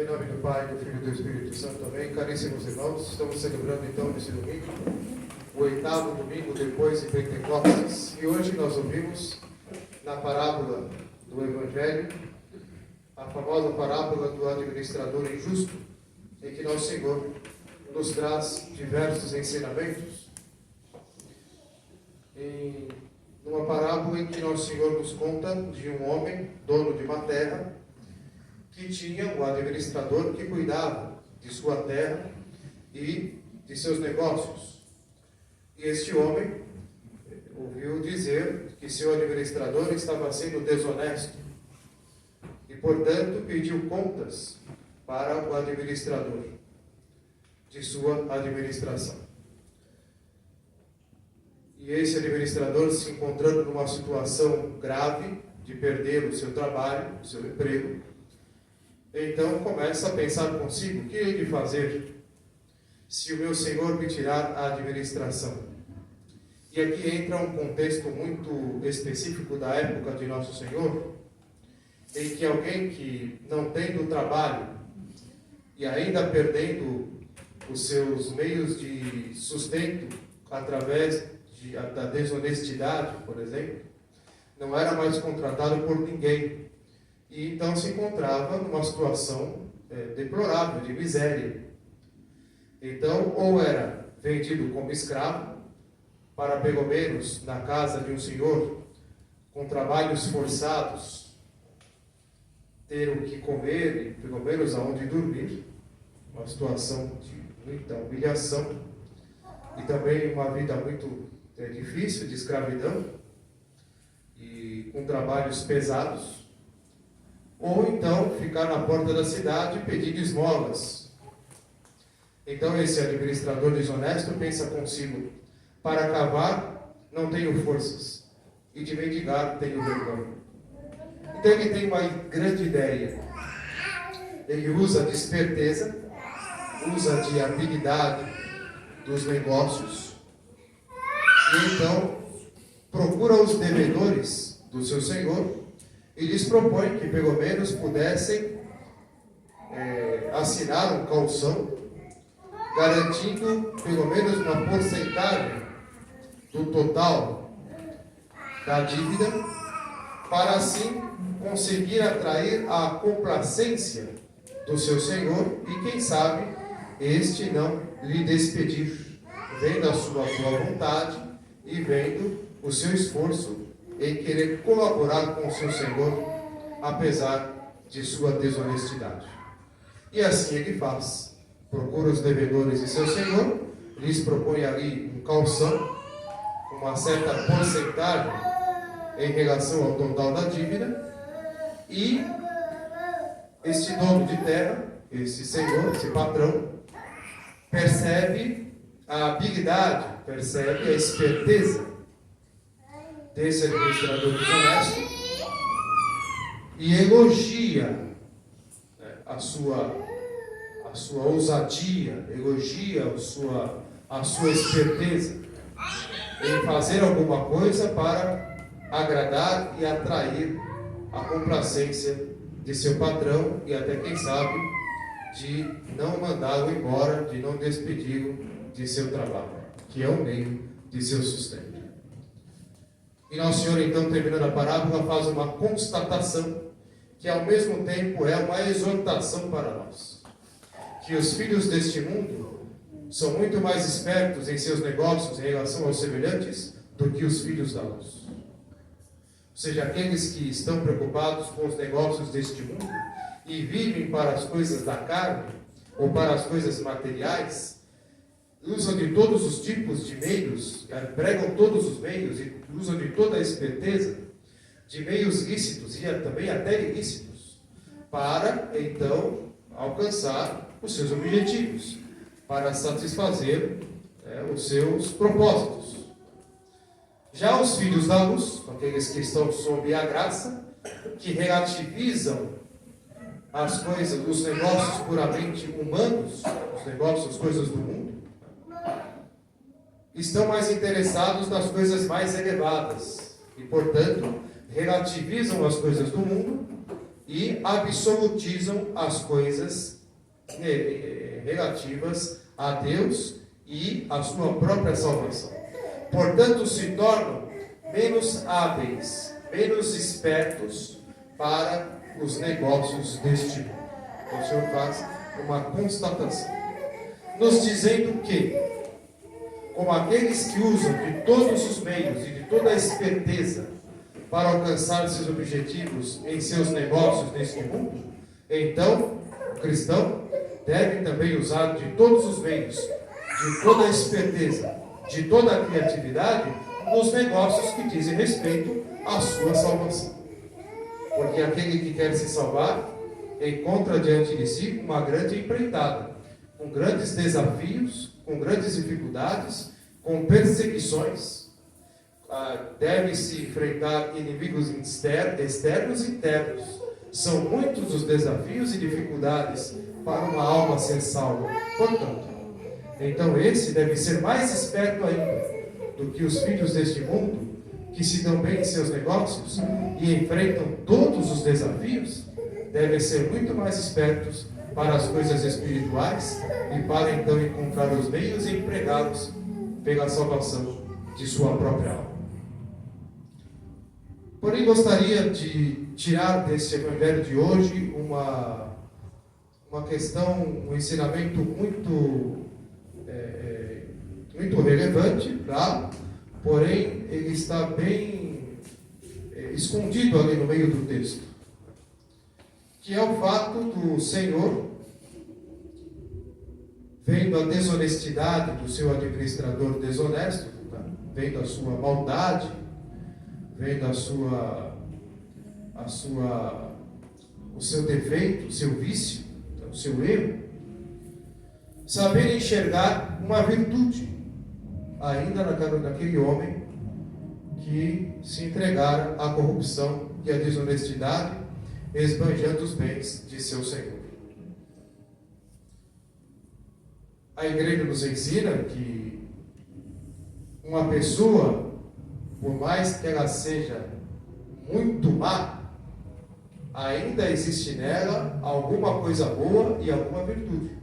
Em nome do Pai, do Filho e do Espírito Santo, amém. Caríssimos irmãos, estamos celebrando então nesse domingo, o 8º domingo depois de Pentecostes, e hoje nós ouvimos na parábola do Evangelho, a famosa parábola do administrador injusto, em que nosso Senhor nos traz diversos ensinamentos. Numa parábola em que nosso Senhor nos conta de um homem, dono de uma terra, que tinha um administrador que cuidava de sua terra e de seus negócios. E este homem ouviu dizer que seu administrador estava sendo desonesto e, portanto, pediu contas para o administrador de sua administração. E esse administrador, se encontrando numa situação grave de perder o seu trabalho, o seu emprego, então começa a pensar consigo: o que hei de fazer se o meu senhor me tirar a administração? E aqui entra um contexto muito específico da época de Nosso Senhor, em que alguém que, não tendo trabalho e ainda perdendo os seus meios de sustento através da desonestidade, por exemplo, não era mais contratado por ninguém. E então se encontrava numa situação deplorável, de miséria. Então, ou era vendido como escravo, para pelo menos na casa de um senhor, com trabalhos forçados, ter o que comer e pelo menos aonde dormir, uma situação de muita humilhação, e também uma vida muito difícil de escravidão, e com trabalhos pesados. Ou então ficar na porta da cidade pedindo esmolas. Então esse administrador desonesto pensa consigo: para cavar não tenho forças, e de mendigar tenho vergonha. Então ele tem uma grande ideia. Ele usa de esperteza, usa de habilidade dos negócios, e então procura os devedores do seu senhor e lhes propõe que pelo menos pudessem assinar um calção, garantindo pelo menos uma porcentagem do total da dívida, para assim conseguir atrair a complacência do seu senhor e, quem sabe, este não lhe despedir, vendo a sua boa vontade e vendo o seu esforço em querer colaborar com o seu senhor, apesar de sua desonestidade. E assim ele faz. Procura os devedores de seu senhor, lhes propõe ali um calção, uma certa porcentagem em relação ao total da dívida, e este dono de terra, esse senhor, esse patrão, percebe a habilidade, percebe a esperteza desse administrador desonesto e elogia a sua ousadia, elogia a sua esperteza em fazer alguma coisa para agradar e atrair a complacência de seu patrão e até, quem sabe, de não mandá-lo embora, de não despedi-lo de seu trabalho, que é o meio de seu sustento. E Nosso Senhor, então, terminando a parábola, faz uma constatação que ao mesmo tempo é uma exortação para nós. Que os filhos deste mundo são muito mais espertos em seus negócios em relação aos semelhantes do que os filhos da luz. Ou seja, aqueles que estão preocupados com os negócios deste mundo e vivem para as coisas da carne ou para as coisas materiais, usam de todos os tipos de meios, empregam todos os meios e usam de toda a esperteza, de meios lícitos e também até ilícitos, para então alcançar os seus objetivos, para satisfazer os seus propósitos. Já os filhos da luz, aqueles que estão sob a graça, que relativizam as coisas, os negócios puramente humanos, os negócios, as coisas do mundo, estão mais interessados nas coisas mais elevadas e, portanto, relativizam as coisas do mundo e absolutizam as coisas relativas a Deus e a sua própria salvação. Portanto, se tornam menos hábeis, menos espertos para os negócios deste mundo. O Senhor faz uma constatação, nos dizendo que, como aqueles que usam de todos os meios e de toda a esperteza para alcançar seus objetivos em seus negócios neste mundo, então o cristão deve também usar de todos os meios, de toda a esperteza, de toda a criatividade nos negócios que dizem respeito à sua salvação. Porque aquele que quer se salvar encontra diante de si uma grande empreitada, com grandes desafios, com grandes dificuldades, com perseguições. Deve se enfrentar inimigos externos e internos. São muitos os desafios e dificuldades para uma alma ser salva. Portanto, então esse deve ser mais esperto ainda do que os filhos deste mundo, que se dão bem em seus negócios e enfrentam todos os desafios, devem ser muito mais espertos para as coisas espirituais e para então encontrar os meios e empregá-los pela salvação de sua própria alma. Porém, gostaria de tirar desse evangelho de hoje uma questão, um ensinamento muito relevante, claro, porém ele está bem escondido ali no meio do texto, que é o fato do Senhor, vendo a desonestidade do seu administrador desonesto, vendo a sua maldade, vendo o seu defeito, o seu vício, o seu erro, saber enxergar uma virtude ainda naquele homem que se entregara à corrupção e à desonestidade, esbanjando os bens de seu Senhor. A igreja nos ensina que uma pessoa, por mais que ela seja muito má, ainda existe nela alguma coisa boa e alguma virtude.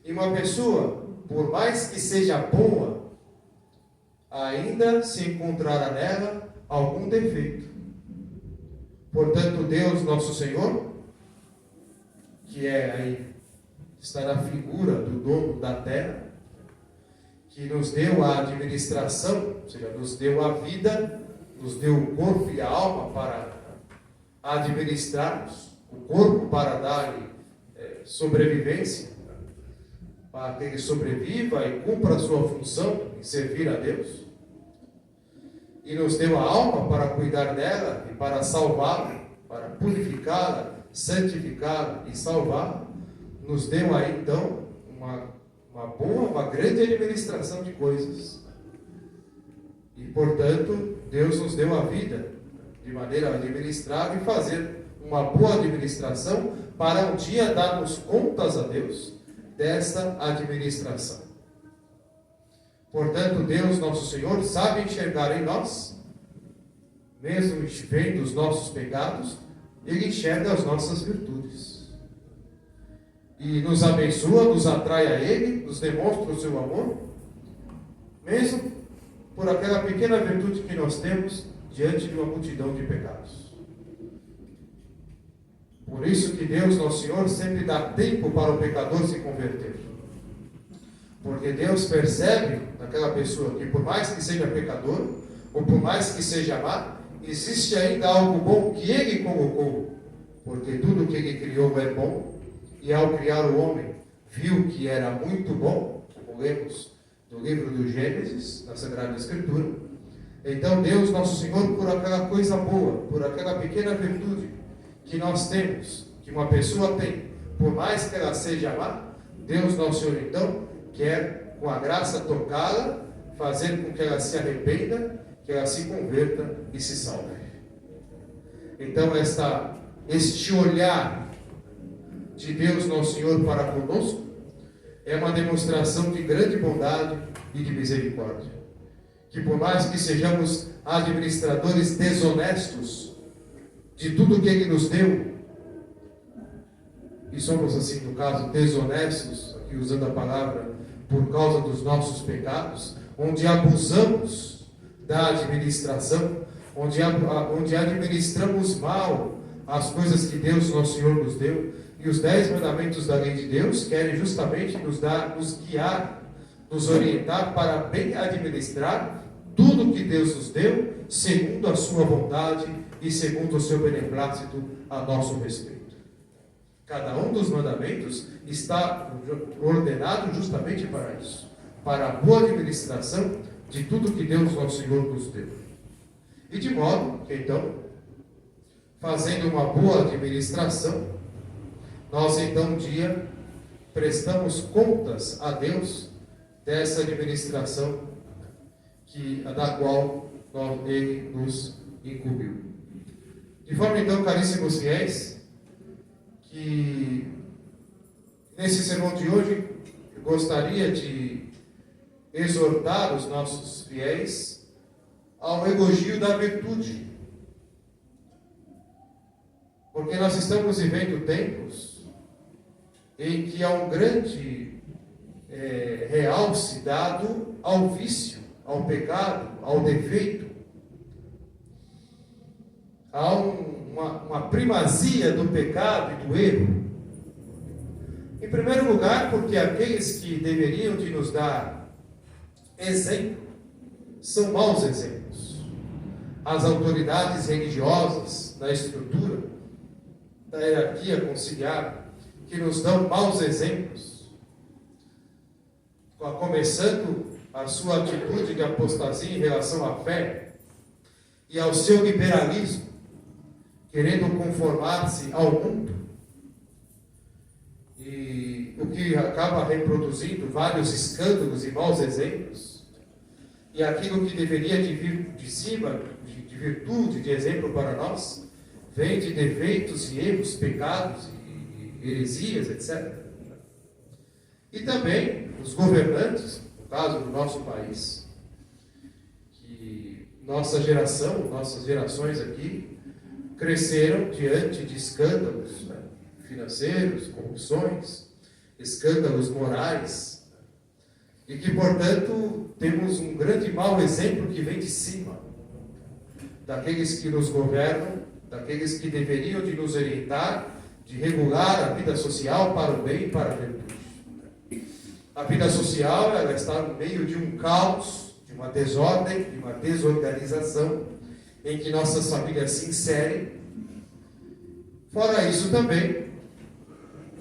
E uma pessoa, por mais que seja boa, ainda se encontrará nela algum defeito. Portanto, Deus nosso Senhor, que está na figura do dono da terra, que nos deu a administração, ou seja, nos deu a vida, nos deu o corpo e a alma para administrarmos, o corpo para dar-lhe sobrevivência, para que ele sobreviva e cumpra a sua função em servir a Deus, e nos deu a alma para cuidar dela e para salvá-la, para purificá-la, santificá-la e salvá-la, nos deu aí então uma grande administração de coisas. E portanto, Deus nos deu a vida de maneira a administrar e fazer uma boa administração para um dia darmos contas a Deus dessa administração. Portanto, Deus nosso Senhor sabe enxergar em nós, mesmo vendo os nossos pecados, Ele enxerga as nossas virtudes. E nos abençoa, nos atrai a Ele, nos demonstra o seu amor, mesmo por aquela pequena virtude que nós temos diante de uma multidão de pecados. Por isso que Deus, nosso Senhor, sempre dá tempo para o pecador se converter. Porque Deus percebe naquela pessoa que, por mais que seja pecador, ou por mais que seja má, existe ainda algo bom que Ele colocou. Porque tudo que Ele criou é bom, e ao criar o homem, viu que era muito bom, como lemos no livro do Gênesis, na Sagrada Escritura. Então Deus, nosso Senhor, por aquela coisa boa, por aquela pequena virtude que nós temos, que uma pessoa tem, por mais que ela seja má, Deus, nosso Senhor, então, quer, com a graça, tocá-la, fazer com que ela se arrependa, que ela se converta e se salve. Então, este olhar de Deus, nosso Senhor, para conosco, é uma demonstração de grande bondade e de misericórdia. Que por mais que sejamos administradores desonestos de tudo que Ele nos deu, e somos, assim, no caso, desonestos, aqui usando a palavra, por causa dos nossos pecados, onde abusamos da administração, onde administramos mal as coisas que Deus, nosso Senhor, nos deu, e os 10 mandamentos da lei de Deus querem justamente nos guiar, nos orientar para bem administrar tudo que Deus nos deu, segundo a sua vontade e segundo o seu beneplácito a nosso respeito. Cada um dos mandamentos está ordenado justamente para isso, para a boa administração de tudo que Deus, nosso Senhor, nos deu. E de modo que, então, fazendo uma boa administração, nós, então, um dia, prestamos contas a Deus dessa administração da qual Ele nos incumbiu. De forma, então, caríssimos fiéis, que nesse sermão de hoje eu gostaria de exortar os nossos fiéis ao elogio da virtude. Porque nós estamos vivendo tempos em que há um grande realce dado ao vício, ao pecado, ao defeito. Há uma primazia do pecado e do erro. Em primeiro lugar, porque aqueles que deveriam de nos dar exemplo são maus exemplos. As autoridades religiosas da estrutura, da hierarquia conciliar, que nos dão maus exemplos, começando a sua atitude de apostasia em relação à fé e ao seu liberalismo, querendo conformar-se ao mundo, e o que acaba reproduzindo vários escândalos e maus exemplos, e aquilo que deveria de vir de cima, de virtude, de exemplo para nós, vem de defeitos e erros, pecados e heresias, etc. E também os governantes, no caso do nosso país, que nossas gerações aqui, cresceram diante de escândalos financeiros, corrupções, escândalos morais, e que, portanto, temos um grande mau exemplo que vem de cima, daqueles que nos governam, daqueles que deveriam de nos orientar, de regular a vida social para o bem e para a virtude. A vida social, ela está no meio de um caos, de uma desordem, de uma desorganização, em que nossas famílias se inserem. Fora isso também,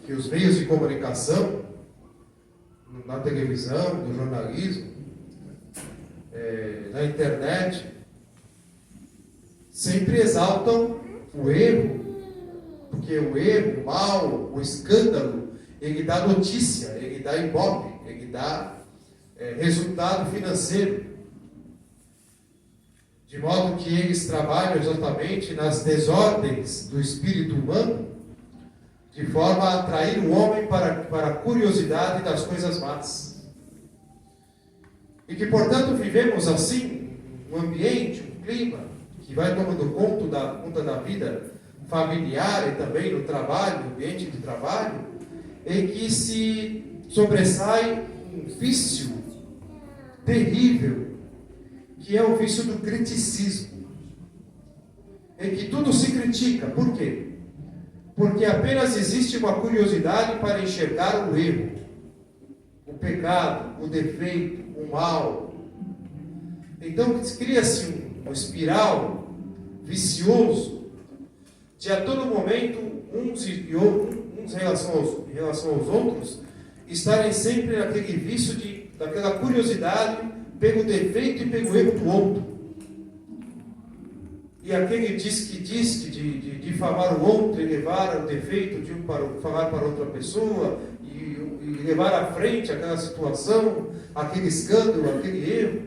que os meios de comunicação, na televisão, no jornalismo, na internet, sempre exaltam o erro, porque o erro, o mal, o escândalo, ele dá notícia, ele dá ibope, ele dá resultado financeiro. De modo que eles trabalham exatamente nas desordens do espírito humano, de forma a atrair o homem para a curiosidade das coisas más. E que, portanto, vivemos assim, um ambiente, um clima, que vai tomando conta da vida familiar e também no trabalho, no ambiente de trabalho, em que se sobressai um vício terrível, que é o vício do criticismo, em que tudo se critica. Por quê? Porque apenas existe uma curiosidade para enxergar o erro, o pecado, o defeito, o mal. Então cria-se um espiral vicioso, de a todo momento, uns em relação aos outros, estarem sempre naquele vício, daquela curiosidade, pelo defeito e pelo erro do outro. E aquele diz de difamar o outro e levar o defeito de um para falar para outra pessoa e levar à frente aquela situação, aquele escândalo, aquele erro,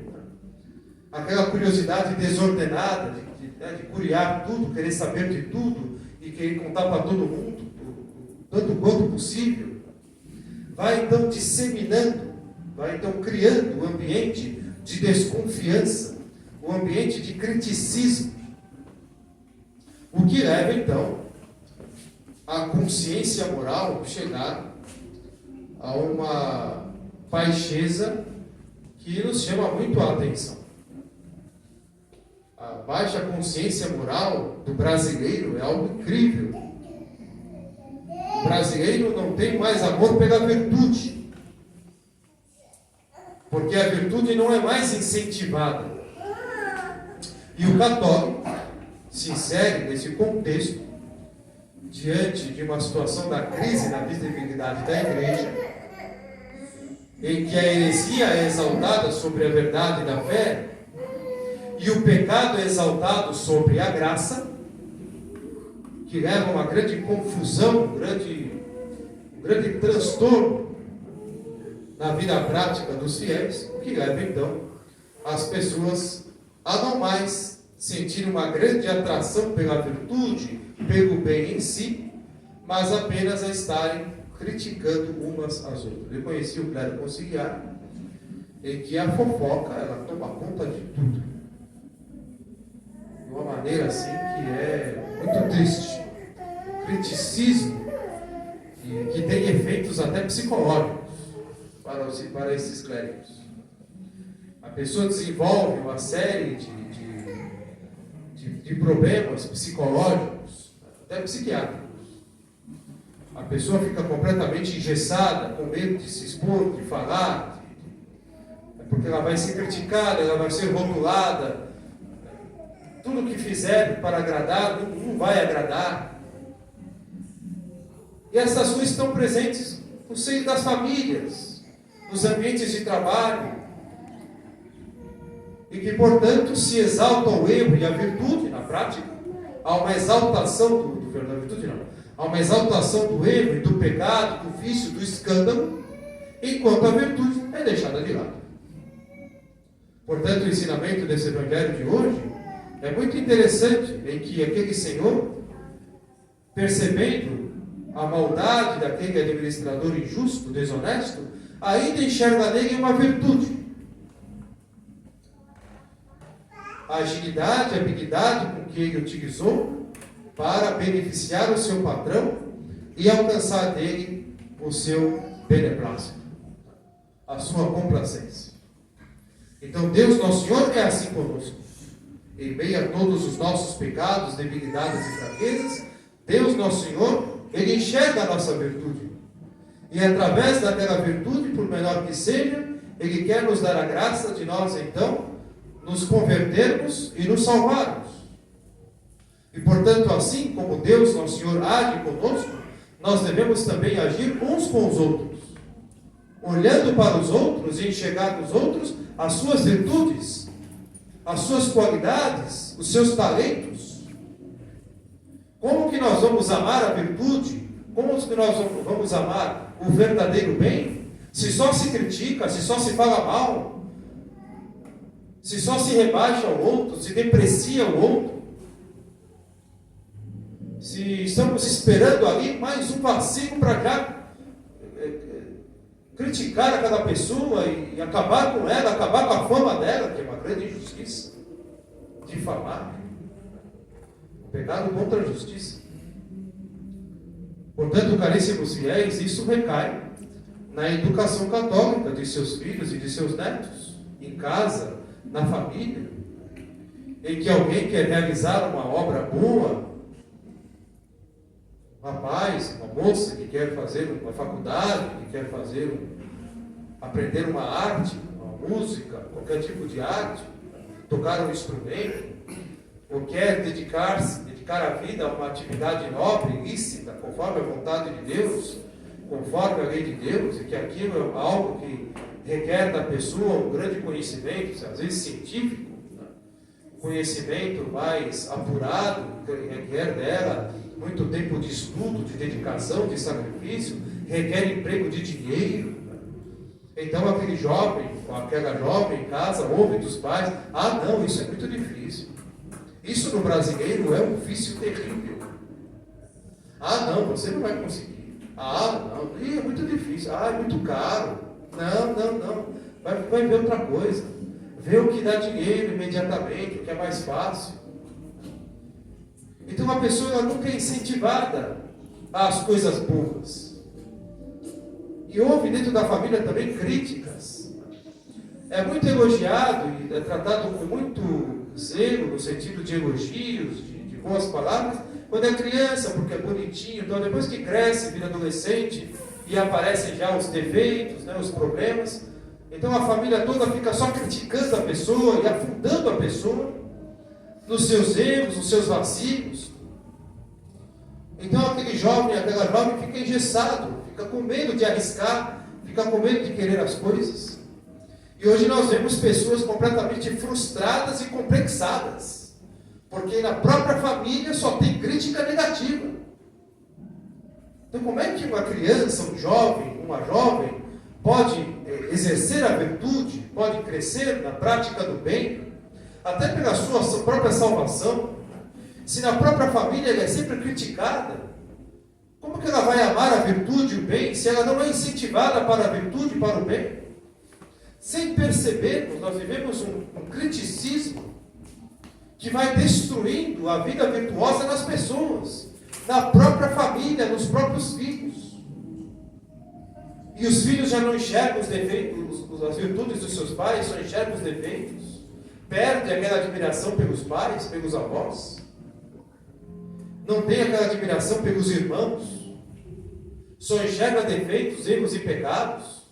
aquela curiosidade desordenada de curiar tudo, querer saber de tudo e querer contar para todo mundo, tanto quanto possível. Vai então disseminando, vai então criando um ambiente de desconfiança, um ambiente de criticismo. O que leva, então, a consciência moral chegar a uma baixeza que nos chama muito a atenção. A baixa consciência moral do brasileiro é algo incrível. O brasileiro não tem mais amor pela virtude, porque a virtude não é mais incentivada. E o católico se insere nesse contexto diante de uma situação da crise na visibilidade da igreja, em que a heresia é exaltada sobre a verdade da fé e o pecado é exaltado sobre a graça, que leva a uma grande confusão, um grande transtorno na vida prática dos fiéis, o que leva então as pessoas a não mais sentir uma grande atração pela virtude, pelo bem em si, mas apenas a estarem criticando umas às outras. Eu conheci o clero conciliar, em que a fofoca, ela toma conta de tudo. De uma maneira assim que é muito triste. Criticismo que tem efeitos até psicológicos para esses clérigos. A pessoa desenvolve uma série de problemas psicológicos, até psiquiátricos. A pessoa fica completamente engessada, com medo de se expor, de falar, porque ela vai ser criticada, ela vai ser rotulada. Tudo que fizer para agradar, não vai agradar. E essas coisas estão presentes no seio das famílias, nos ambientes de trabalho, e que, portanto, se exalta o erro e a virtude na prática. Há uma exaltação da virtude, não. Há uma exaltação do erro e do pecado, do vício, do escândalo, enquanto a virtude é deixada de lado. Portanto, o ensinamento desse evangelho de hoje é muito interessante, em que aquele senhor, percebendo a maldade daquele administrador injusto, desonesto, ainda enxerga nele uma virtude. A agilidade, a habilidade com que ele utilizou para beneficiar o seu patrão e alcançar dele o seu beneplácito, a sua complacência. Então Deus Nosso Senhor é assim conosco. Em meio a todos os nossos pecados, debilidades e fraquezas, Deus Nosso Senhor, Ele enxerga a nossa virtude. E através daquela virtude, por menor que seja, Ele quer nos dar a graça de nós, então, nos convertermos e nos salvarmos. E, portanto, assim como Deus Nosso Senhor age conosco, nós devemos também agir uns com os outros, olhando para os outros e enxergar nos outros as suas virtudes, as suas qualidades, os seus talentos. Como que nós vamos amar a virtude? Como que nós vamos amar o verdadeiro bem? Se só se critica, se só se fala mal, se só se rebaixa o outro, se deprecia o outro, se estamos esperando ali mais um vacilo para já criticar aquela pessoa e acabar com ela, acabar com a fama dela, que é uma grande injustiça, difamar, pecado contra a justiça. Portanto, caríssimos fiéis, isso recai na educação católica de seus filhos e de seus netos, em casa, na família, em que alguém quer realizar uma obra boa, um rapaz, uma moça que quer fazer uma faculdade, que quer aprender uma arte, uma música, qualquer tipo de arte, tocar um instrumento, ou quer dedicar a vida a uma atividade nobre, lícita, conforme a vontade de Deus, conforme a lei de Deus, e que aquilo é algo que requer da pessoa um grande conhecimento, às vezes científico, conhecimento mais apurado, requer dela muito tempo de estudo, de dedicação, de sacrifício, requer emprego de dinheiro. Então aquele jovem, ou aquela jovem em casa, ouve dos pais: ah não, isso é muito difícil. Isso no brasileiro é um vício terrível. Ah não, você não vai conseguir. Ah não, é muito difícil. Ah, é muito caro. Não. Vai ver outra coisa. Vê o que dá dinheiro imediatamente, o que é mais fácil. Então a pessoa ela nunca é incentivada às coisas boas. E houve dentro da família também críticas. É muito elogiado e é tratado com muito zelo, no sentido de elogios, de boas palavras, quando é criança, porque é bonitinho. Então depois que cresce, vira adolescente, e aparecem já os defeitos, né, os problemas. Então a família toda fica só criticando a pessoa e afundando a pessoa nos seus erros, nos seus vacilos. Então aquele jovem, aquela jovem fica engessado, fica com medo de arriscar, fica com medo de querer as coisas. E hoje nós vemos pessoas completamente frustradas e complexadas, porque na própria família só tem crítica negativa. Então como é que uma criança, um jovem, uma jovem pode exercer a virtude, pode crescer na prática do bem, até pela sua própria salvação, se na própria família ela é sempre criticada? Como que ela vai amar a virtude e o bem, se ela não é incentivada para a virtude e para o bem? Sem percebermos, nós vivemos um criticismo que vai destruindo a vida virtuosa nas pessoas, na própria família, nos próprios filhos. E os filhos já não enxergam os defeitos, as virtudes dos seus pais, só enxergam os defeitos. Perde aquela admiração pelos pais, pelos avós. Não tem aquela admiração pelos irmãos. Só enxerga defeitos, erros e pecados.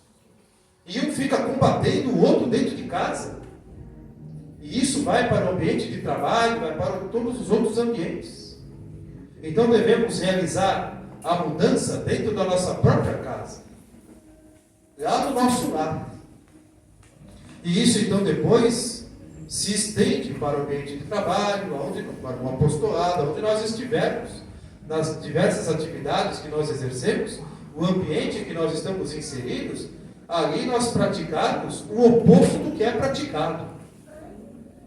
E um fica combatendo o outro dentro de casa. E isso vai para o ambiente de trabalho, vai para todos os outros ambientes. Então devemos realizar a mudança dentro da nossa própria casa, lá no nosso lar. E isso então depois se estende para o ambiente de trabalho, para o apostolado, onde nós estivermos, nas diversas atividades que nós exercemos, o ambiente em que nós estamos inseridos, ali nós praticarmos o oposto do que é praticado.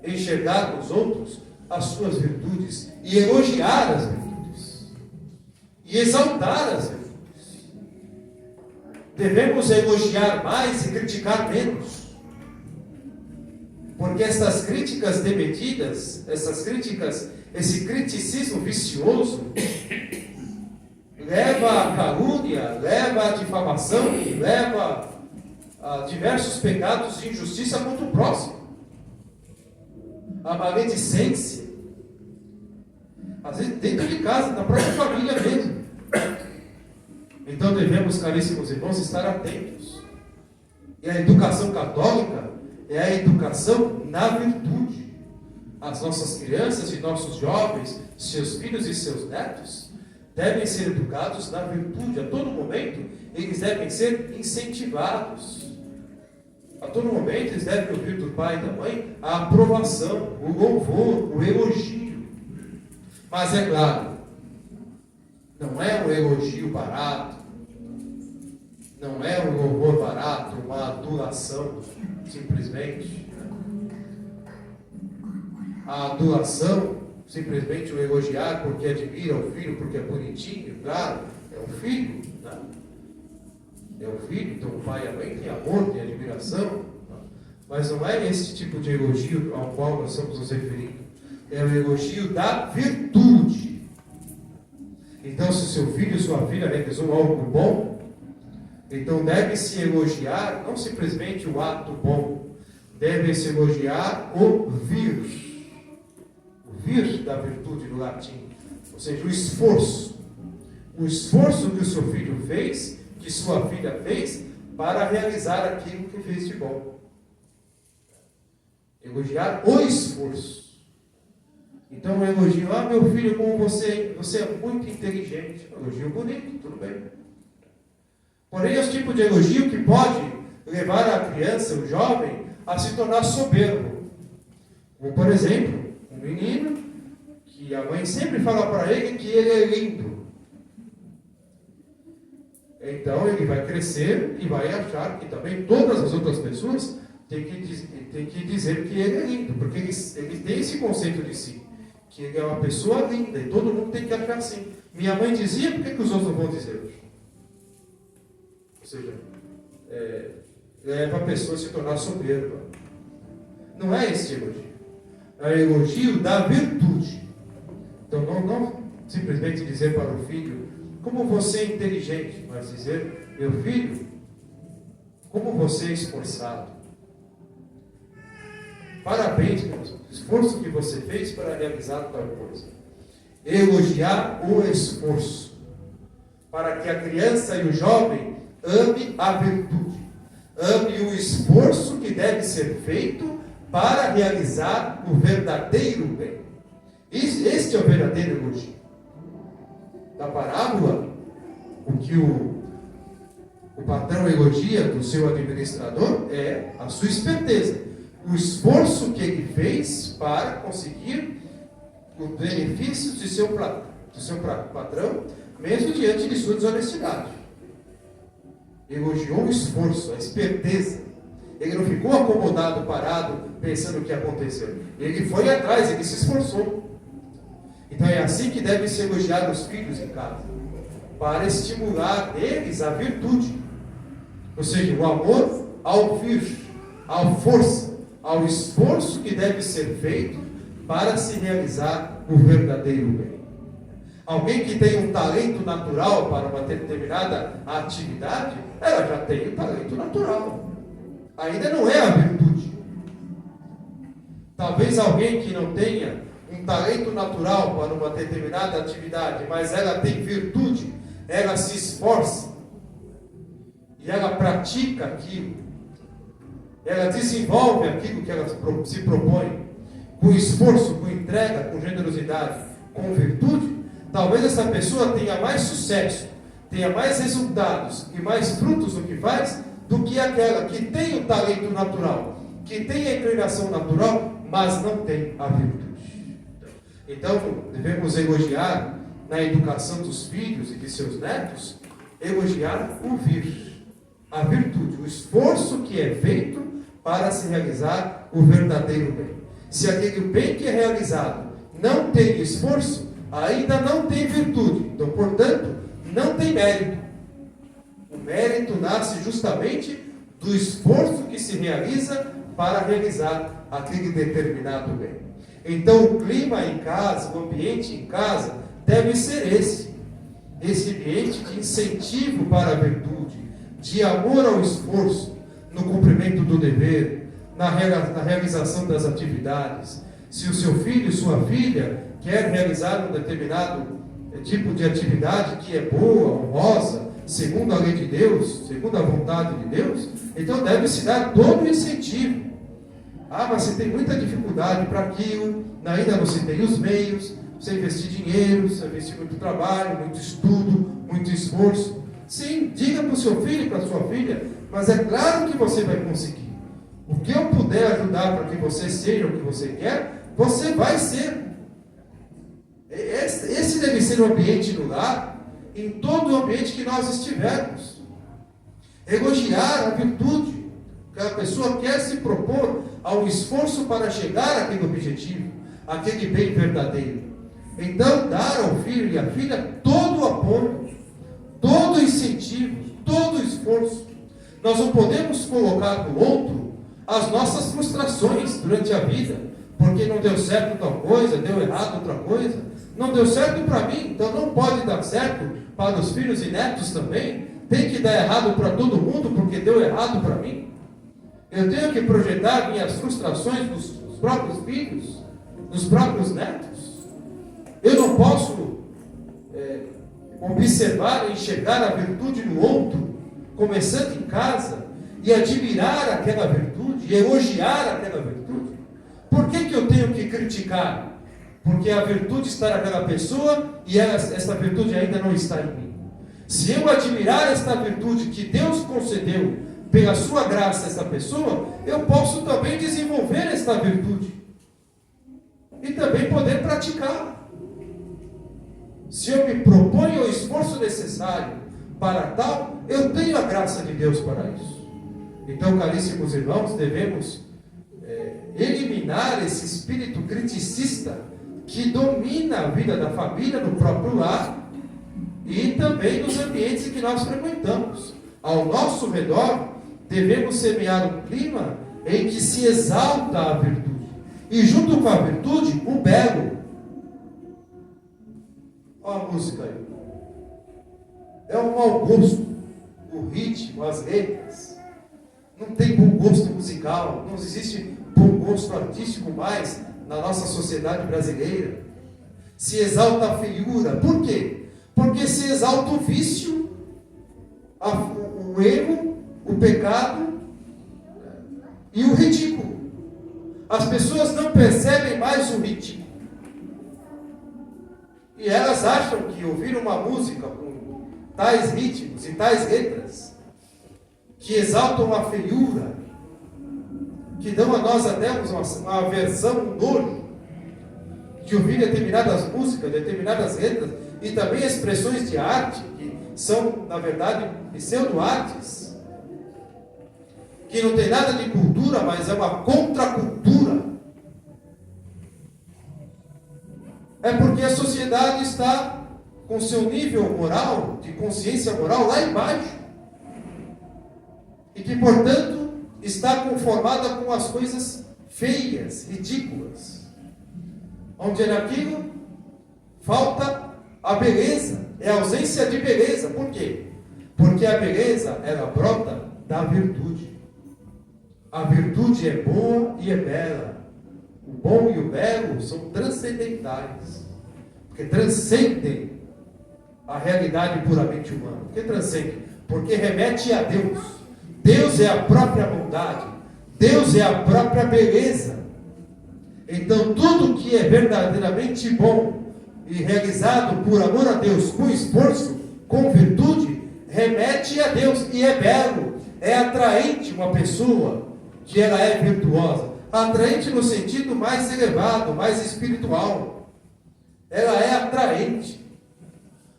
Enxergar nos outros as suas virtudes e elogiar as virtudes e exaltar as virtudes. Devemos elogiar mais e criticar menos. Porque essas críticas demedidas, esse criticismo vicioso, leva à calúnia, leva à difamação e leva a diversos pecados de injustiça contra o próximo. A maledicência. Às vezes dentro de casa, na própria família mesmo. Então devemos, caríssimos irmãos, estar atentos. E a educação católica é a educação na virtude. As nossas crianças e nossos jovens, seus filhos e seus netos, devem ser educados na virtude. A todo momento, eles devem ser incentivados. A todo momento, eles devem ouvir do pai e da mãe a aprovação, o louvor, o elogio. Mas é claro, não é um elogio barato, não é um louvor barato, uma adulação, simplesmente. A adulação, simplesmente o elogiar porque admira o filho, porque é bonitinho, claro, é um filho, né? É um filho, então o pai e a mãe têm amor, têm admiração, né? Mas não é esse tipo de elogio ao qual nós estamos nos referindo. É o elogio da virtude. Então, se seu filho ou sua filha realizou algo bom, então deve-se elogiar, não simplesmente o ato bom, deve-se elogiar o vir da virtude no latim, ou seja, o esforço que o seu filho fez, que sua filha fez, para realizar aquilo que fez de bom. Elogiar o esforço. Então, um elogio, meu filho, como você é muito inteligente. Elogio bonito, tudo bem. Porém, esse tipo de elogio que pode levar a criança, o jovem, a se tornar soberbo. Como, por exemplo, um menino que a mãe sempre fala para ele que ele é lindo. Então, ele vai crescer e vai achar que também todas as outras pessoas têm que dizer que ele é lindo, porque ele tem esse conceito de si, que ele é uma pessoa linda, e todo mundo tem que achar assim. Minha mãe dizia, por que os outros não vão dizer hoje? Ou seja, leva a pessoa a se tornar soberba. Não é esse elogio. É o elogio da virtude. Então, não simplesmente dizer para o filho, como você é inteligente, mas dizer, meu filho, como você é esforçado. Parabéns pelo esforço que você fez para realizar tal coisa. Elogiar o esforço, para que a criança e o jovem ame a virtude, ame o esforço que deve ser feito para realizar o verdadeiro bem. Este é o verdadeiro elogio. Da parábola, o que o patrão elogia do seu administrador é a sua esperteza, o esforço que ele fez para conseguir os benefícios de seu patrão, mesmo diante de sua desonestidade. Elogiou o esforço, a esperteza. Ele não ficou acomodado, parado, pensando o que aconteceu. Ele foi atrás, ele se esforçou. Então é assim que devem se elogiar os filhos em casa, para estimular neles a virtude, ou seja, o amor ao vir, à força, ao esforço que deve ser feito para se realizar o verdadeiro bem. Alguém que tem um talento natural para uma determinada atividade, ela já tem um talento natural, ainda não é a virtude. Talvez alguém que não tenha um talento natural para uma determinada atividade, mas ela tem virtude, ela se esforça e ela pratica aquilo, ela desenvolve aquilo que ela se propõe, com esforço, com entrega, com generosidade, com virtude. Talvez essa pessoa tenha mais sucesso, tenha mais resultados e mais frutos no que faz, do que aquela que tem o talento natural, que tem a inclinação natural, mas não tem a virtude. Então, devemos elogiar na educação dos filhos e de seus netos, elogiar o vir, a virtude, o esforço que é feito para se realizar o verdadeiro bem. Se aquele bem que é realizado não tem esforço, ainda não tem virtude. Então, portanto, não tem mérito. O mérito nasce justamente do esforço que se realiza para realizar aquele determinado bem. Então, o clima em casa, o ambiente em casa, deve ser esse ambiente de incentivo para a virtude, de amor ao esforço, no cumprimento do dever, na realização das atividades. Se o seu filho e sua filha quer realizar um determinado tipo de atividade que é boa, honrosa, segundo a lei de Deus, segundo a vontade de Deus, então deve-se dar todo o incentivo. Ah, mas você tem muita dificuldade para aquilo, ainda não se tem os meios, você investir dinheiro, você investir muito trabalho, muito estudo, muito esforço. Sim, diga para o seu filho e para a sua filha, mas é claro que você vai conseguir. O que eu puder ajudar para que você seja o que você quer, você vai ser. Esse deve ser o ambiente no lar, em todo o ambiente que nós estivermos. Elogiar a virtude que a pessoa quer se propor ao esforço para chegar àquele objetivo, àquele bem verdadeiro. Então, dar ao filho e à filha todo o apoio, todo o incentivo, todo o esforço. Nós não podemos colocar no outro as nossas frustrações durante a vida, porque não deu certo tal coisa, deu errado outra coisa, não deu certo para mim, então não pode dar certo para os filhos e netos também, tem que dar errado para todo mundo porque deu errado para mim. Eu tenho que projetar minhas frustrações dos próprios filhos, dos próprios netos. Eu não posso observar e enxergar a virtude no outro, começando em casa, e admirar aquela virtude, e elogiar aquela virtude. Por que eu tenho que criticar? Porque a virtude está naquela pessoa e essa virtude ainda não está em mim. Se eu admirar esta virtude que Deus concedeu pela sua graça a essa pessoa, eu posso também desenvolver esta virtude e também poder praticá-la. Se eu me proponho o esforço necessário para tal, eu tenho a graça de Deus para isso. Então, caríssimos irmãos, devemos eliminar esse espírito criticista que domina a vida da família, no próprio lar e também nos ambientes que nós frequentamos. Ao nosso redor, devemos semear um clima em que se exalta a virtude. E junto com a virtude, o belo. Olha a música aí. É um mau gosto. O ritmo, as letras. Não tem bom gosto musical. Não existe bom gosto artístico mais na nossa sociedade brasileira. Se exalta a feiura. Por quê? Porque se exalta o vício, o erro, o pecado e o ridículo. As pessoas não percebem mais o ritmo. E elas acham que ouvir uma música com tais ritmos e tais letras, que exaltam a feiura, que dão a nós até uma aversão, um nojo, de ouvir determinadas músicas, determinadas letras, e também expressões de arte, que são, na verdade, pseudo-artes, que não tem nada de cultura, mas é uma contracultura. É porque a sociedade está com seu nível moral, de consciência moral, lá embaixo. E que, portanto, está conformada com as coisas feias, ridículas. Onde naquilo falta a beleza, é a ausência de beleza. Por quê? Porque a beleza, ela brota da virtude. A virtude é boa e é bela. O bom e o belo são transcendentais, porque transcendem a realidade puramente humana. Por que transcendem? Porque remete a Deus. Deus é a própria bondade. Deus é a própria beleza. Então, tudo que é verdadeiramente bom e realizado por amor a Deus, com esforço, com virtude, remete a Deus e é belo. É atraente uma pessoa que ela é virtuosa. Atraente no sentido mais elevado, mais espiritual. Ela é atraente.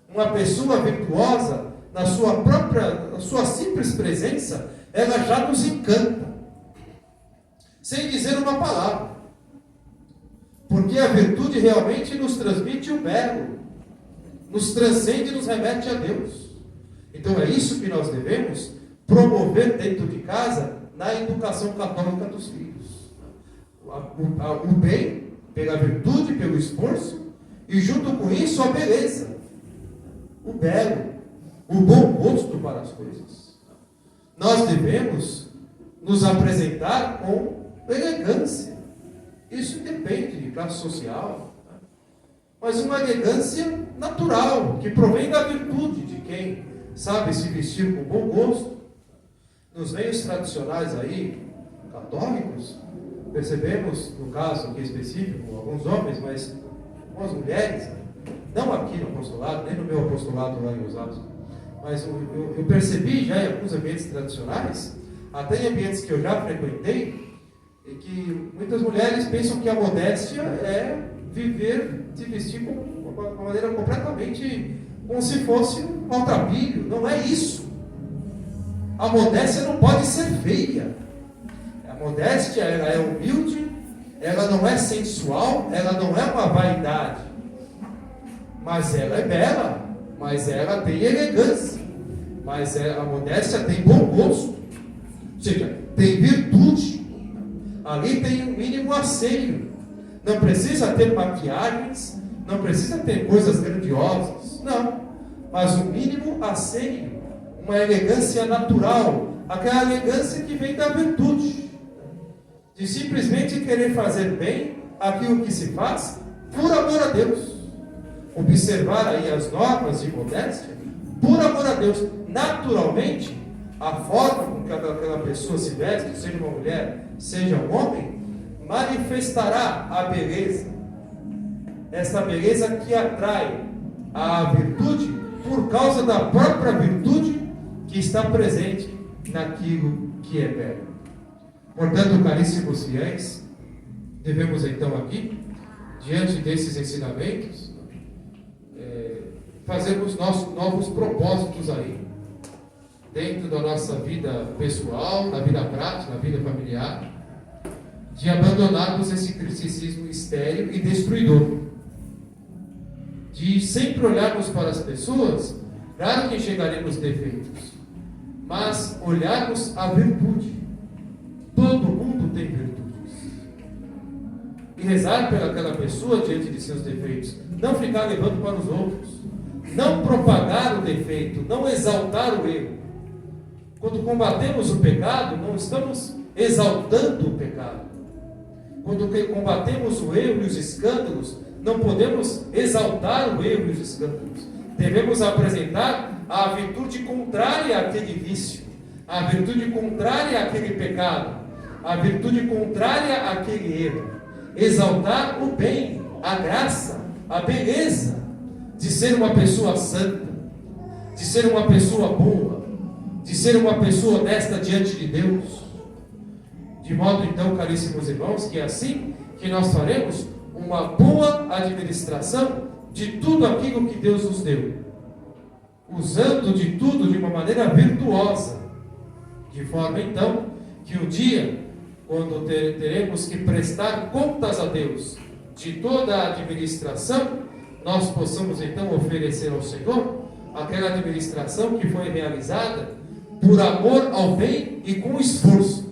Uma pessoa virtuosa, na sua simples presença, ela já nos encanta. Sem dizer uma palavra. Porque a virtude realmente nos transmite o belo. Nos transcende e nos remete a Deus. Então é isso que nós devemos promover dentro de casa na educação católica dos filhos. O bem, pela virtude, pelo esforço, e junto com isso a beleza, o belo, o bom gosto para as coisas. Nós devemos nos apresentar com elegância. Isso depende de classe social, mas uma elegância natural, que provém da virtude de quem sabe se vestir com bom gosto. Nos meios tradicionais aí, católicos, percebemos, no caso aqui específico, alguns homens, mas algumas mulheres, não aqui no apostolado, nem no meu apostolado lá em Osasco, mas eu percebi já em alguns ambientes tradicionais, até em ambientes que eu já frequentei, e que muitas mulheres pensam que a modéstia é viver, se vestir de uma maneira completamente como se fosse um maltrapilho. Não é isso. A modéstia não pode ser feia. A modéstia, ela é humilde, ela não é sensual, ela não é uma vaidade, mas ela é bela, mas ela tem elegância, mas a modéstia tem bom gosto, ou seja, tem virtude, ali tem um mínimo asseio, não precisa ter maquiagens, não precisa ter coisas grandiosas, não, mas um mínimo asseio, uma elegância natural, aquela elegância que vem da virtude, de simplesmente querer fazer bem aquilo que se faz por amor a Deus. Observar aí as normas de modéstia por amor a Deus. Naturalmente, a forma com que aquela pessoa se veste, seja uma mulher, seja um homem, manifestará a beleza. Essa beleza que atrai a virtude por causa da própria virtude que está presente naquilo que é belo. Portanto, caríssimos fiéis, devemos então aqui, diante desses ensinamentos, fazermos novos propósitos aí, dentro da nossa vida pessoal, na vida prática, na vida familiar, de abandonarmos esse criticismo estéril e destruidor, de sempre olharmos para as pessoas, claro que enxergaremos defeitos, mas olharmos a virtude. Todo mundo tem virtudes. E rezar pelaquela pessoa diante de seus defeitos, não ficar levando para os outros, não propagar o defeito, não exaltar o erro. Quando combatemos o pecado, não estamos exaltando o pecado. Quando combatemos o erro e os escândalos, não podemos exaltar o erro e os escândalos. Devemos apresentar a virtude contrária àquele vício, a virtude contrária àquele pecado, a virtude contrária àquele erro. Exaltar o bem, a graça, a beleza de ser uma pessoa santa, de ser uma pessoa boa, de ser uma pessoa honesta diante de Deus. De modo então, caríssimos irmãos, que é assim que nós faremos uma boa administração de tudo aquilo que Deus nos deu, usando de tudo de uma maneira virtuosa, de forma então que um dia, quando teremos que prestar contas a Deus de toda a administração, nós possamos então oferecer ao Senhor aquela administração que foi realizada por amor ao bem e com esforço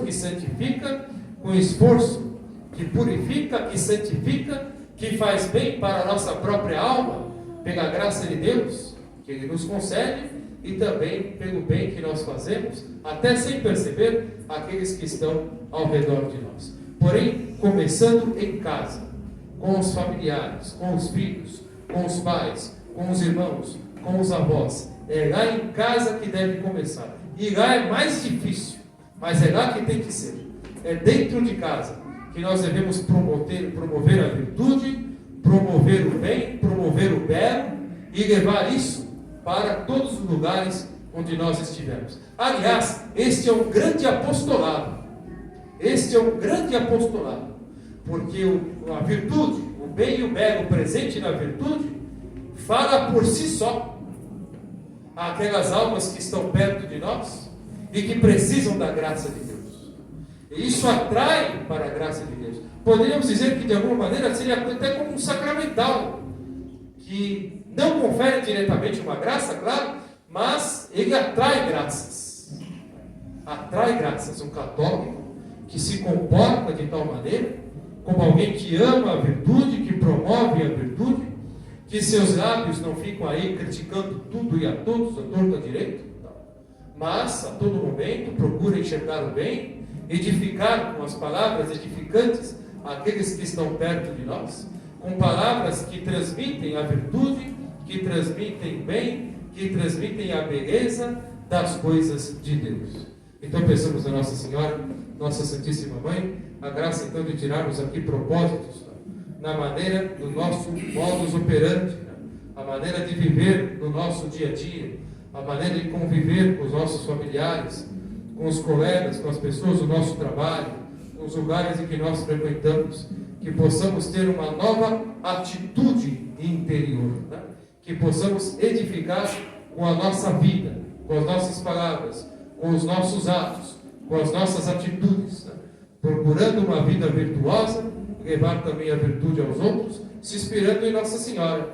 que santifica, com esforço que purifica, que santifica, que faz bem para a nossa própria alma, pela graça de Deus que Ele nos concede, e também pelo bem que nós fazemos, até sem perceber, aqueles que estão ao redor de nós. Porém, começando em casa, com os familiares, com os filhos, com os pais, com os irmãos, com os avós. É lá em casa que deve começar. E lá é mais difícil, mas é lá que tem que ser. É dentro de casa que nós devemos promover a virtude, promover o bem, promover o belo e levar isso para todos os lugares onde nós estivermos. Aliás, este é um grande apostolado. Este é um grande apostolado. Porque a virtude, o bem e o belo presente na virtude, fala por si só. Aquelas almas que estão perto de nós e que precisam da graça de Deus. E isso atrai para a graça de Deus. Poderíamos dizer que de alguma maneira seria até como um sacramental, que não confere diretamente uma graça, claro, mas ele atrai graças. Atrai graças. Um católico que se comporta de tal maneira, como alguém que ama a virtude, que promove a virtude, que seus lábios não ficam aí criticando tudo e a todos, a torto, a direito, mas a todo momento procura enxergar o bem, edificar com as palavras edificantes aqueles que estão perto de nós, com palavras que transmitem a virtude, que transmitem bem, que transmitem a beleza das coisas de Deus. Então pensamos a Nossa Senhora, Nossa Santíssima Mãe, a graça então de tirarmos aqui propósitos na maneira do nosso modus operandi, a maneira de viver no nosso dia a dia, a maneira de conviver com os nossos familiares, com os colegas, com as pessoas do nosso trabalho, nos lugares em que nós frequentamos, que possamos ter uma nova atitude interior, né? Que possamos edificar com a nossa vida, com as nossas palavras, com os nossos atos, com as nossas atitudes, né? Procurando uma vida virtuosa, levar também a virtude aos outros, se inspirando em Nossa Senhora,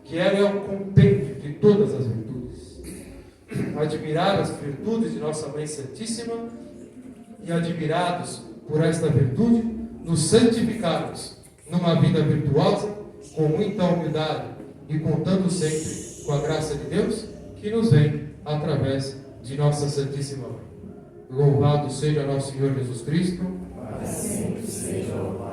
que ela é um compêndio de todas as virtudes. Admirar as virtudes de Nossa Mãe Santíssima e, admirados por esta virtude, nos santificarmos numa vida virtuosa, com muita humildade e contando sempre com a graça de Deus que nos vem através de Nossa Santíssima Mãe. Louvado seja nosso Senhor Jesus Cristo. Para sempre seja louvado.